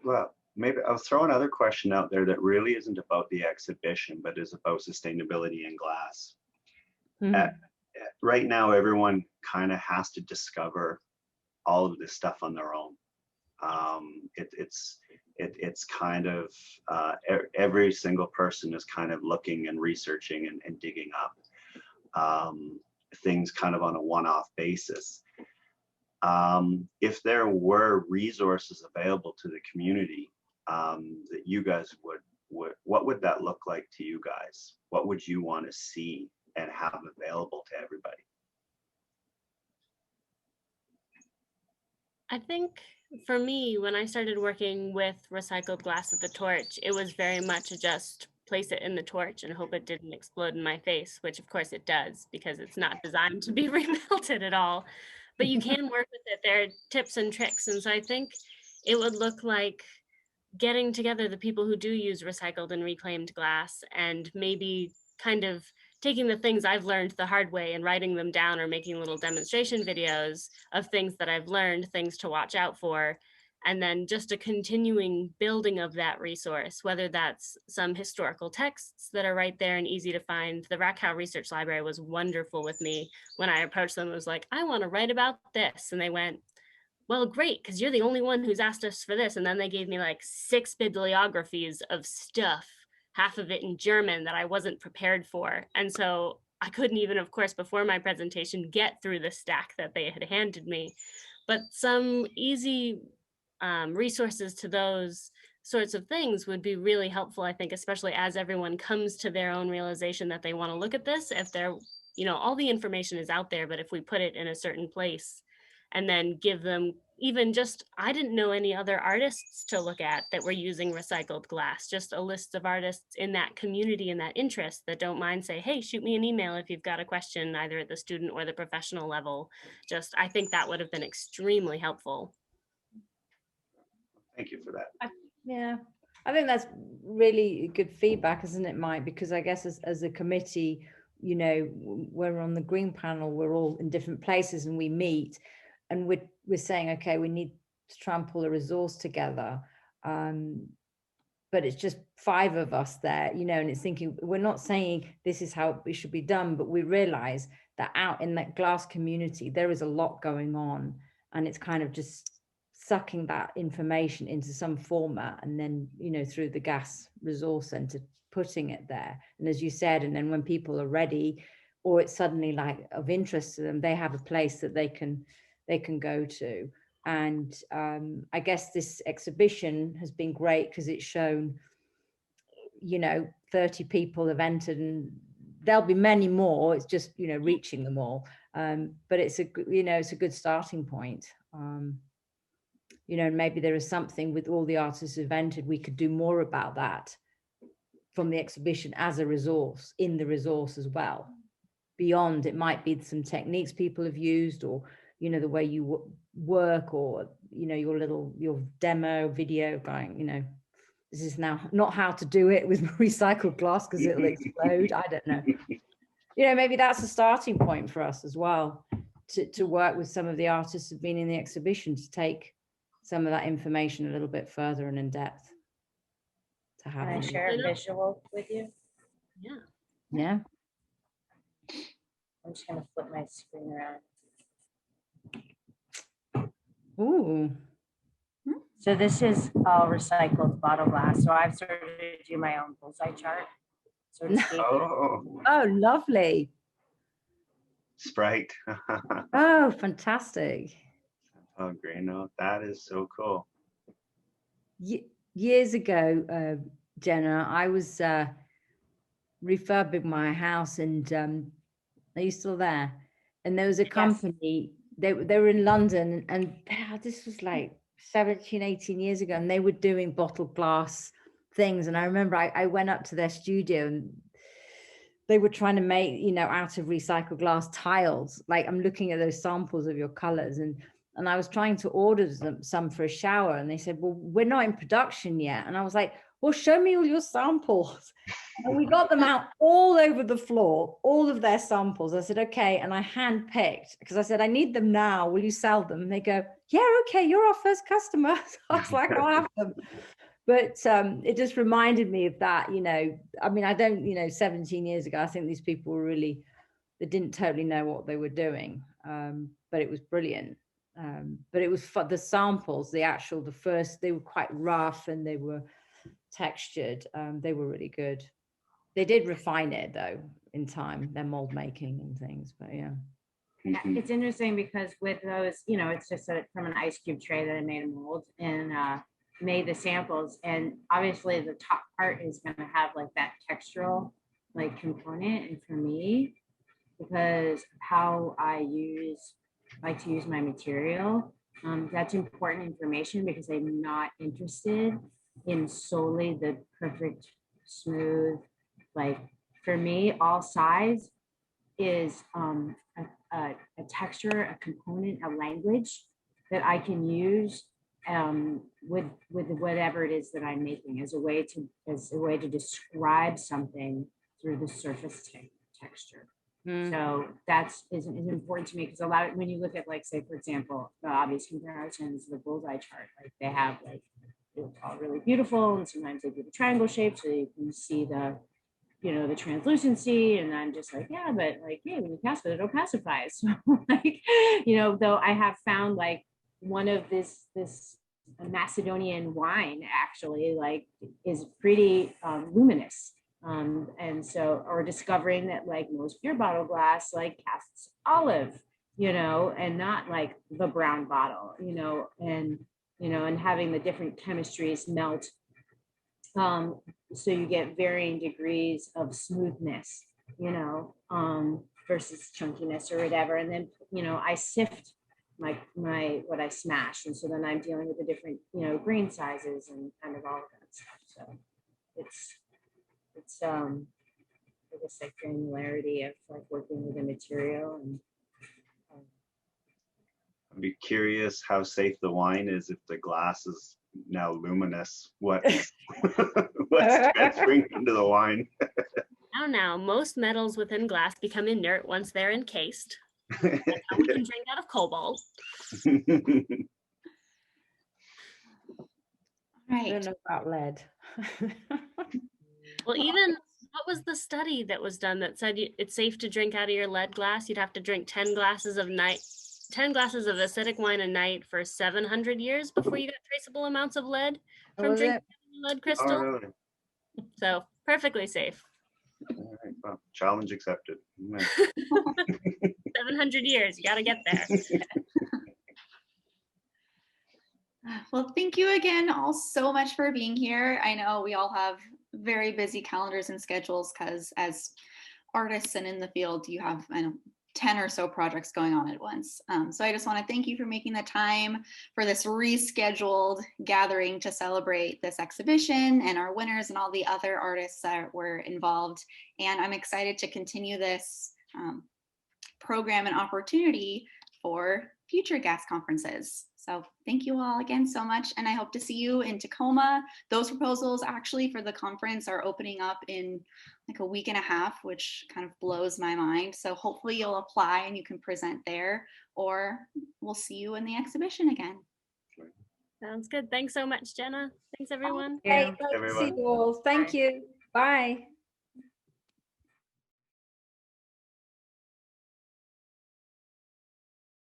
Well, maybe I'll throw another question out there that really isn't about the exhibition, but is about sustainability in glass. Right now, everyone kind of has to discover all of this stuff on their own. It's kind of every single person is kind of looking and researching and digging up things kind of on a one-off basis. If there were resources available to the community that you guys would, what would that look like to you guys? What would you want to see and have available to everybody? I think for me, when I started working with recycled glass at the torch, it was very much just place it in the torch and hope it didn't explode in my face, which of course it does, because it's not designed to be remelted at all. But you can work with it. There are tips and tricks. And so I think it would look like getting together the people who do use recycled and reclaimed glass, and maybe kind of taking the things I've learned the hard way and writing them down, or making little demonstration videos of things that I've learned, things to watch out for, and then just a continuing building of that resource, whether that's some historical texts that are right there and easy to find. The Rakow Research Library was wonderful with me. When I approached them, it was like, I want to write about this. And they went, well, great, because you're the only one who's asked us for this. And then they gave me like 6 bibliographies of stuff, half of it in German, that I wasn't prepared for. And so I couldn't even, of course, before my presentation, get through the stack that they had handed me. But some easy resources to those sorts of things would be really helpful, I think, especially as everyone comes to their own realization that they want to look at this. If they're, you know, all the information is out there, but if we put it in a certain place and then give them even just, I didn't know any other artists to look at that were using recycled glass, just a list of artists in that community and that interest that don't mind say, hey, shoot me an email if you've got a question, either at the student or the professional level. Just, I think that would have been extremely helpful. Thank you for that. I think that's really good feedback, isn't it, Mike? Because I guess as a committee, you know, we're on the green panel, we're all in different places and we meet, and we're saying, okay, we need to try and pull a resource together. But it's just 5 of us there, you know, and it's thinking, we're not saying this is how it should be done, but we realize that out in that glass community, there is a lot going on, and it's kind of just sucking that information into some format, and then, you know, through the gas resource center, putting it there. And as you said, and then when people are ready, or it's suddenly like of interest to them, they have a place that they can go to. And I guess this exhibition has been great because it's shown, you know, 30 people have entered, and there'll be many more. It's just, you know, reaching them all. But it's a, you know, it's a good starting point. You know, maybe there is something with all the artists who've entered, we could do more about that from the exhibition as a resource, in the resource as well. Beyond, it might be some techniques people have used, or, you know, the way you work, or, you know, your demo video going, you know, this is now not how to do it with recycled glass because it'll explode. I don't know. You know, maybe that's a starting point for us as well, to work with some of the artists who've been in the exhibition, to take some of that information a little bit further and in depth. To have. Can I share a visual with you? Yeah. Yeah. I'm just going to flip my screen around. Ooh. So this is all recycled bottle glass. So I've started to do my own bullseye chart, so to speak. Oh, lovely. Sprite. Oh, fantastic. Oh, great. No, that is so cool. Years ago, Jenna, I was refurbing my house, and are you still there? And there was a company, they were in London, and this was like 17, 18 years ago, and they were doing bottled glass things. And I remember I went up to their studio, and they were trying to make, you know, out of recycled glass tiles. Like, I'm looking at those samples of your colors, and I was trying to order some for a shower, and they said, well, we're not in production yet. And I was like, well, show me all your samples. And we got them out all over the floor, all of their samples. I said, okay. And I handpicked, because I said, I need them now. Will you sell them? And they go, yeah, okay, you're our first customer. So I was like, I'll have them. But it just reminded me of that, you know. I mean, I don't, you know, 17 years ago, I think these people were really, they didn't totally know what they were doing. But it was brilliant. But it was for the samples, the first, they were quite rough and they were textured. They were really good. They did refine it though in time, their mold making and things, but yeah. Yeah, it's interesting because with those, you know, it's just from an ice cube tray that I made a mold and made the samples. And obviously the top part is going to have like that textural like component. And for me, because how I like to use my material, that's important information, because I'm not interested in solely the perfect, smooth, like for me, all size is a texture, a component, a language that I can use with whatever it is that I'm making as a way to describe something through the surface texture. So that's is important to me, because a lot of, when you look at, like, say for example, the obvious comparisons, the bullseye chart, like they have like, it's all really beautiful, and sometimes they do the triangle shape so you can see the, you know, the translucency, and I'm just like, yeah, but like, yeah, when you cast it, it opacifies. So like, you know, though I have found like one of this Macedonian wine actually like is pretty luminous. And so, or discovering that like most beer bottle glass like casts olive, you know, and not like the brown bottle, you know, and having the different chemistries melt. So you get varying degrees of smoothness, you know, versus chunkiness or whatever. And then, you know, I sift what I smash. And so then I'm dealing with the different, you know, grain sizes and kind of all of that stuff. So it's I guess like granularity of like working with a material. And I'd be curious how safe the wine is if the glass is now luminous. What's transferring into the wine? Now, most metals within glass become inert once they're encased. That's how we can drink out of cobalt. I don't know about lead. Well, even what was the study that was done that said it's safe to drink out of your lead glass? You'd have to drink 10 glasses of acidic wine a night for 700 years before you got traceable amounts of lead from drinking lead crystal. Oh, really? So perfectly safe. All right, well, challenge accepted. 700 years, you got to get there. Well, thank you again all so much for being here. I know we all have very busy calendars and schedules because as artists and in the field, you have 10 or so projects going on at once. So I just want to thank you for making the time for this rescheduled gathering to celebrate this exhibition and our winners and all the other artists that were involved. And I'm excited to continue this program and opportunity for future GAS conferences. So thank you all again so much. And I hope to see you in Tacoma. Those proposals actually for the conference are opening up in like a week and a half, which kind of blows my mind. So hopefully you'll apply and you can present there, or we'll see you in the exhibition again. Sounds good. Thanks so much, Jenna. Thanks, everyone. Great. See you all. Thank you. Bye.